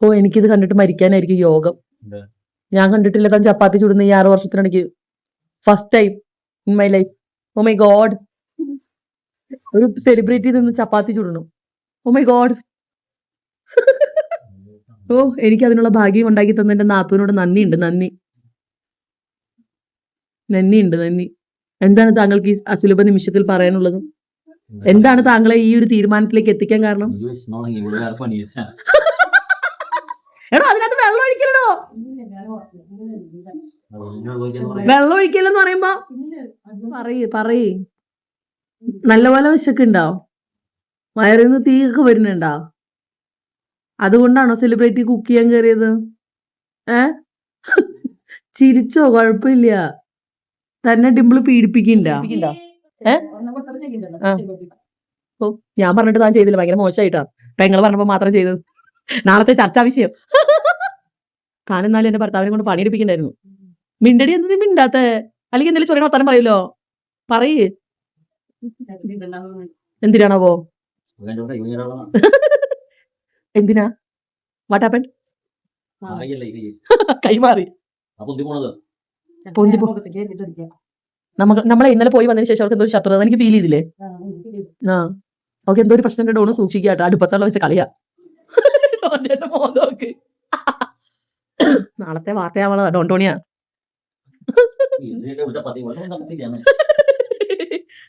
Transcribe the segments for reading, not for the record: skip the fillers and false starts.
ഓ എനിക്കിത് കണ്ടിട്ട് മരിക്കാനായിരിക്കും യോഗം. ഞാൻ കണ്ടിട്ടില്ല താൻ ചപ്പാത്തി ചുടുന്ന ഈ 6 വർഷത്തിനിടയ്ക്ക്. First time in my life. Oh my god, ഒരു സെലിബ്രിറ്റി നിന്ന് ചപ്പാത്തി ചുടണം. ഓ മൈ ഗോഡ്. ഓ എനിക്ക് അതിനുള്ള ഭാഗ്യം ഉണ്ടാക്കി തന്ന എന്റെ നാത്തൂനോട് നന്ദിയുണ്ട്. നന്ദി. എന്താണ് താങ്കൾക്ക് ഈ അസുലഭ നിമിഷത്തിൽ പറയാനുള്ളത്? എന്താണ് താങ്കളെ ഈ ഒരു തീരുമാനത്തിലേക്ക് എത്തിക്കാൻ കാരണം? എടോ അതിനകത്ത് വെള്ളം ഒഴിക്കലോ. വെള്ളം ഒഴിക്കലെന്ന് പറയുമ്പോ പറയ് നല്ലപോലെ വിശക്കുണ്ടോ? വയറിൽ നിന്ന് തീയൊക്കെ വരുന്നുണ്ടോ? അതുകൊണ്ടാണോ സെലിബ്രിറ്റി കുക്ക് ചെയ്യാൻ കയറിയത്? ചിരിച്ചോ? കുഴപ്പമില്ല. തന്നെ ഡിംപിള് പീഡിപ്പിക്കണ്ട. ഓ ഞാൻ പറഞ്ഞിട്ട് താൻ ചെയ്തില്ല, ഭയങ്കര മോശമായിട്ടാ. പെങ്ങൾ പറഞ്ഞപ്പോ മാത്രം ചെയ്തത്. നാളത്തെ ചർച്ചാ വിഷയം. താനെന്നാലും എന്റെ ഭർത്താവിനെ കൊണ്ട് പണിയെടുപ്പിക്കണ്ടായിരുന്നു. മിണ്ടടി, എന്ത് മിണ്ടാത്ത? അല്ലെങ്കിൽ എന്തെങ്കിലും ചൊറിയണ വർത്താനം പറയല്ലോ. പറയേ എന്തിനാണാവോ? എന്തിനാ? What happen? കൈമാറി നമ്മളെ ഇന്നലെ പോയി വന്നതിന് ശേഷം അവർക്ക് എന്തോ ശത്രുത എനിക്ക് ഫീൽ ചെയ്തില്ലേ? അവർക്ക് എന്തോ ഒരു പ്രശ്നം ഡോണ് സൂക്ഷിക്കാട്ടോ. അടുപ്പത്തുള്ള വെച്ച് കളിയാ. നോക്ക്, നാളത്തെ വാർത്തയാവളാ ഡോണ്ടോണിയാ.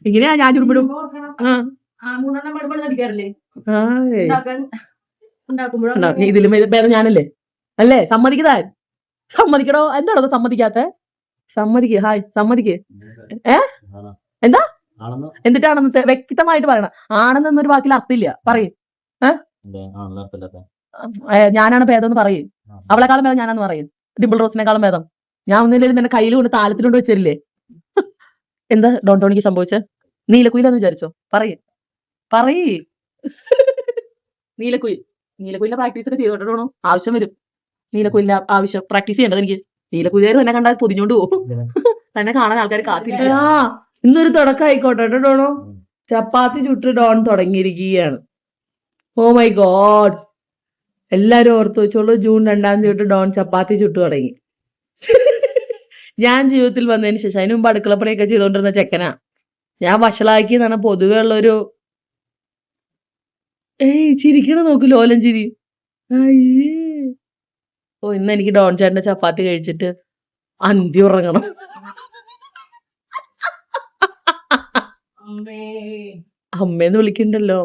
ഇങ്ങനെയാ ഞാൻ ചുരുമ്പിടും. ഇതിലും ഭേദം ഞാനല്ലേ? അല്ലേ? സമ്മതിക്കടോ. എന്താണോ സമ്മതിക്കാത്ത? സമ്മതിക്ക്. ഹായ് സമ്മതിക്ക്. എന്താ എന്നിട്ടാണെന്ന് വ്യക്തമായിട്ട് പറയണം. ആണെന്നൊരു വാക്കിൽ അർത്ഥമില്ല. പറയും. ഞാനാണ് ഭേദം എന്ന് പറയും. അവളെക്കാളും ഭേദം ഞാനാന്ന് പറയും. ഡിംപിൾ റോസിനെക്കാളും ഭേദം. ഞാൻ ഒന്നില്ലെങ്കിലും നിന്നെ കയ്യിൽ കൊണ്ട് താലത്തിലുകൊണ്ട് വെച്ചില്ലേ? എന്താ ഡോണ്ടോണിക്ക് സംഭവിച്ച? നീലക്കുയിലാന്ന് വിചാരിച്ചോ? പറയ്. നീലക്കുയിലിന്റെ പ്രാക്ടീസ് ഒക്കെ ചെയ്തോട്ടോ. ആവശ്യം വരും. നീലക്കുയിലിന്റെ ആവശ്യം പ്രാക്ടീസ് ചെയ്യേണ്ടത് എനിക്ക്. നീലക്കുയിലേര് തന്നെ കണ്ടാൽ പൊതിഞ്ഞോണ്ട് പോകും. തന്നെ കാണാൻ ആൾക്കാർ കാത്തിരിക്കുക. ഇന്നൊരു തുടക്കം ആയിക്കോട്ടെ ഡോണോ. ചപ്പാത്തി ചുട്ട് ഡോൺ തുടങ്ങിയിരിക്കുകയാണ്. Oh my god. എല്ലാരും ഓർത്തു വെച്ചോളൂ, ജൂൺ 2-ാം തീയതി തൊട്ട് ഡോൺ ചപ്പാത്തി ചുട്ടു തുടങ്ങി. ഞാൻ ജീവിതത്തിൽ വന്നതിന് ശേഷം, അതിന് മുമ്പ് അടുക്കളപ്പണിയൊക്കെ ചെയ്തോണ്ടിരുന്ന ചെക്കനാ. ഞാൻ വഷളാക്കി എന്നാണ് പൊതുവെ ഉള്ളൊരു. ചിരിക്കണ നോക്കൂ, ലോലം ചിരി. ഓ ഇന്ന് എനിക്ക് ഡോൺ ചേട്ടന്റെ ചപ്പാത്തി കഴിച്ചിട്ട് അന്തി ഉറങ്ങണം. അമ്മേന്ന് വിളിക്കണ്ടല്ലോ.